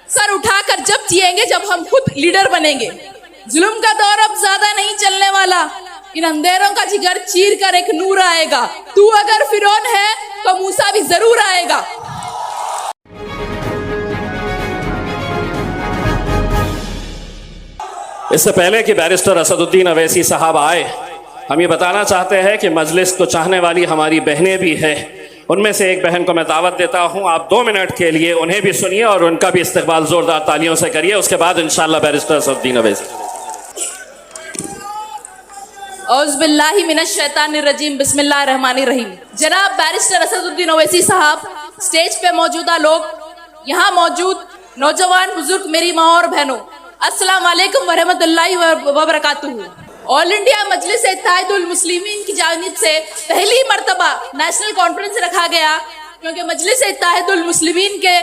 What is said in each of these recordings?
Sir उठाकर जब जिएंगे जब हम खुद लीडर बनेंगे। जुल्म का दौर अब ज्यादा नहीं चलने वाला, इन अंधेरों का जिगर चीर कर एक नूर आएगा। तू अगर फिरौन है तो मूसा भी जरूर आएगा। इससे पहले कि बैरिस्टर असदुद्दीन अवैसी साहब आए, हम ये बताना चाहते हैं कि मजलिस को चाहने वाली हमारी बहनें भी हैं। उनमें से एक बहन को मैं दावत देता हूं, आप 2 मिनट के लिए उन्हें भी सुनिए और उनका भी इस्तकबाल जोरदार तालियों से करिए। उसके बाद इंशाअल्लाह बैरिस्टर असदुद्दीन अवैसी। औज़ुबिल्लाहि मिनश्शैतानिर्रजीम, बिस्मिल्लाहिर्रहमानिर्रहीम। जनाब बैरिस्टर असदुद्दीन अवैसी साहब, स्टेज पे मौजूदा लोग, यहाँ मौजूद नौजवान बुजुर्ग, मेरी माँ और बहनों, अस्सलाम वालेकुम वरहमतुल्लाहि वबरकातुहू। ऑल इंडिया मजलिस इत्तेहादुल मुस्लिमीन की जानिब से पहली मर्तबा नेशनल कॉन्फ्रेंस रखा गया, क्योंकि मजलिस इत्तेहादुल मुस्लिमीन के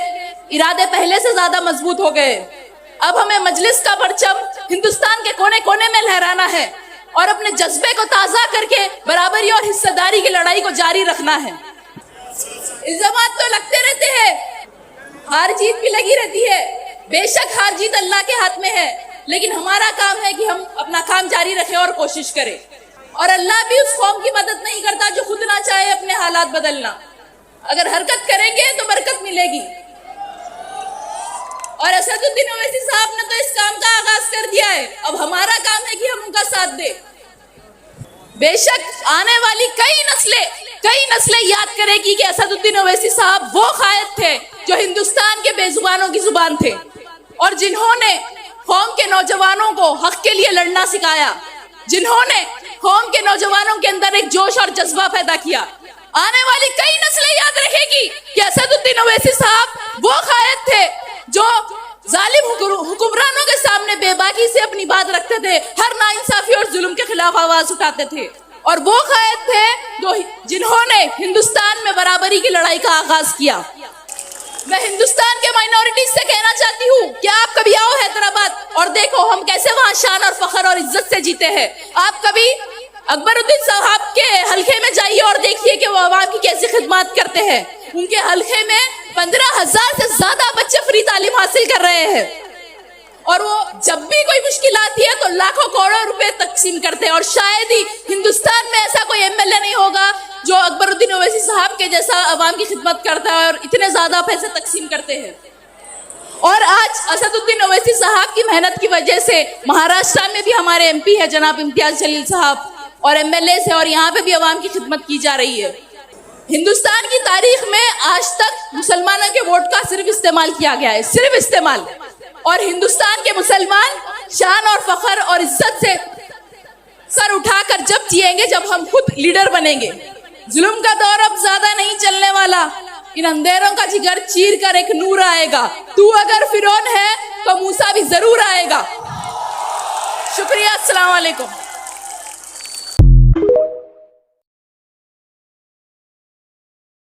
इरादे पहले से ज्यादा मजबूत हो गए। अब हमें मजलिस का परचम हिंदुस्तान के कोने कोने में लहराना है और अपने जज्बे को ताज़ा करके बराबरी और हिस्सेदारी की लड़ाई को जारी रखना है। इल्जामात तो लगते रहते हैं, हार जीत भी लगी रहती है। बेशक हार जीत अल्लाह के हाथ में है, लेकिन हमारा काम है कि हम अपना काम जारी रखें और कोशिश करें। और अल्लाह भी उस कौम की मदद नहीं करता जो खुद ना चाहे अपने हालात बदलना। अगर हरकत करेंगे तो बरकत मिलेगी। और असदुद्दीन अवैसी साहब ने तो इस काम का आगाज कर दिया है, अब हमारा काम है कि हम उनका साथ दें। बेशक आने वाली कई नस्लें याद करेगी कि असदुद्दीन अवैसी साहब वो कायद थे जो हिंदुस्तान के बेजुबानों की जुबान थे और जिन्होंने कौम के नौजवानों को हक के लिए लड़ना सिखाया, जिन्होंने कौम के नौजवानों के अंदर एक जोश और जज्बा पैदा किया। आने वाली कई नस्लें याद रखेगी कि असदुद्दीन अवैसी साहब वो कायद थे जो जालिम हुक्मरानों के सामने बेबाकी से अपनी बात रखते थे, हर नाइंसाफी और जुल्म के खिलाफ आवाज उठाते थे। और वो कायद थे जिन्होंने हिंदुस्तान में बराबरी की लड़ाई का आगाज किया। मैं हिंदुस्तान के माइनॉरिटीज से कहना चाहती हूँ कि आप कभी आओ हैदराबाद और देखो हम कैसे वहाँ शान और फख्र और इज्जत से जीते हैं। आप कभी अकबरुद्दीन साहब के हल्के में जाइए और देखिए कि वो आवाम की कैसी खिदमत करते हैं। उनके हल्के में 15,000 से ज्यादा बच्चे फ्री तालीम हासिल कर रहे हैं और वो जब भी कोई मुश्किल आती है तो लाखों करोड़ों रुपए तकसीम करते हैं। और शायद ही हिंदुस्तान में ऐसा कोई एमएलए नहीं होगा जो अकबरुद्दीन अवैसी साहब के जैसा अवाम की खिदमत करता है और इतने ज्यादा पैसे तकसीम करते हैं। और आज असदुद्दीन अवैसी साहब की मेहनत की वजह से महाराष्ट्र में भी हमारे एमपी है जनाब इम्तियाज जलील साहब और एमएलए से, और यहाँ पे भी अवाम की खिदमत की जा रही है। हिंदुस्तान की तारीख में आज तक मुसलमानों के वोट का सिर्फ इस्तेमाल किया गया है, सिर्फ इस्तेमाल। और हिंदुस्तान के मुसलमान शान और फख्र और इज्जत से सर उठाकर जब जिएंगे जब हम खुद लीडर बनेंगे। जुल्म का दौर अब ज्यादा नहीं चलने वाला, इन अंधेरों का जिगर चीर कर एक नूर आएगा। तू अगर फिरौन है तो मूसा भी जरूर आएगा। शुक्रिया, अस्सलाम वालेकुम।